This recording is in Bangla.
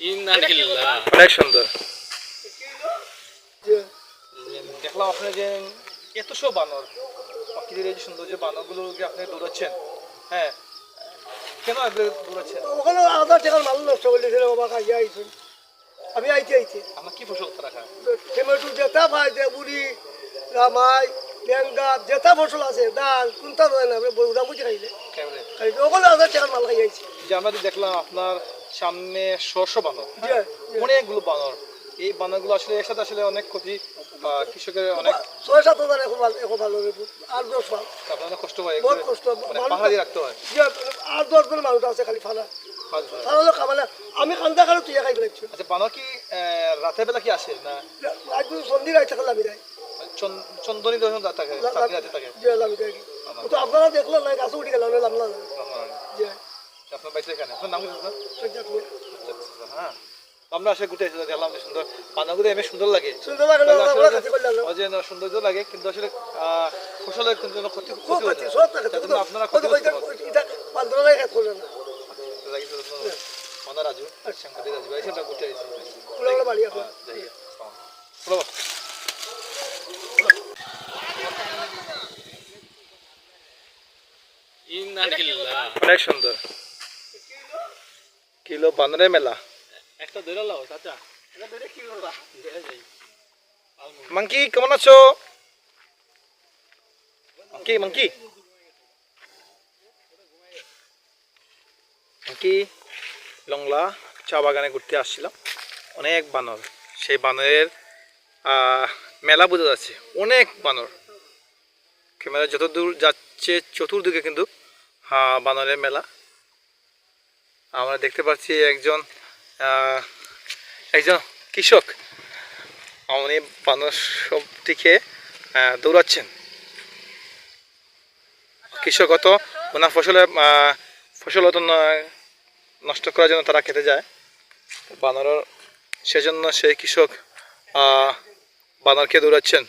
অনেক সুন্দর। দেখলাম আপনি যে এত সব বানর, প্রকৃতির এই যে সুন্দর যে বানরগুলোকে আপনি দৌড়াচ্ছেন, হ্যাঁ, কেন এগুলো দৌড়াচ্ছেন? ওখানে আধা টাকার মাল নষ্ট করে দিয়েছিল বাবা খাইয়া আইছেন। আমি আইতে আপনার কি ফসল তারা খায়? টমেটো যেটা পাই যে বুড়ি রামাই লেঙ্গা যেটা ফসল আছে ডাল কোনটা হয় না বউরা বুঝে খাইলে কেমনে? খাইলে ওখানে আধা টাকার মাল খাইয়া আইছি। যে আমরা যে দেখলাম আপনার সামনে শস্য বানর, জি, অনেকগুলো বানর, এই বানরগুলো আসলে একসাথে আসলে অনেক ক্ষতি, কৃষকের অনেক ৬-৭ হাজার এখন ভালো রেপু ৮-১০ মাল আপনার অনেক কষ্ট হয়, বহুত কষ্ট পাহাড়া দিয়ে রাখতে হয়। যে ৮-১০ জন মানুষ আছে খালি ফালা ফালা খাবালে আমি কান্দা খালো তুই খাই পেলাইছি। আচ্ছা, বানর কি রাতের বেলা কি আসে না একদম সন্ধি রাইতে খাল লামি দেয় চন্দনী যখন থাকে চাঁদনি রাতে থাকে? যে লামি দেয় তো আপনারা দেখলেন না গাছে উঠে গেল লামলা না যে আপনার বাড়িতে এখানে আপনার নাম কি আপনার? সজ্জা হ্যাঁ, আমরা আসলে ঘুরতে এসেছি, দেখলাম যে সুন্দর বানরগুলো এমনি সুন্দর লাগে, সুন্দর লাগে না ওরা কাছে করলাম ওই যে সৌন্দর্য লাগে, কিন্তু আসলে ফসলের কিন্তু ক্ষতি খুব হয়ে কাছে যায়। সব থাকে যার জন্য আপনারা কত ক্ষতিগ্রস্ত কইতে হন। এটা 15 টাকা করলেন না মনে রাজু সাংবাদিক রাজু ভাই সেটা ঘুরতে এসেছি। ওরা বাড়ি আছে অনেক সুন্দর। কিলো বানরের মেলা। একটা ধরে লাও চাচা, এটা ধরে কি করবা? মাংকি কেমন আছো? মাংকি মাংকি মাংকি লংলা চা বাগানে ঘুরতে আসছিলাম, অনেক বানর, সেই বানরের মেলা বোঝা যাচ্ছে, অনেক বানর। ক্যামেরা যত দূর যাচ্ছে চতুর্দিকে কিন্তু বানরের মেলা। আমরা দেখতে পাচ্ছি একজন কৃষক, উনি বানর সবটিকে দৌড়াচ্ছেন। কৃষক অত ওনার ফসল অত নষ্ট করার জন্য তারা খেতে যায়, বানর সেজন্য সেই কৃষক বানরকে দৌড়াচ্ছেন।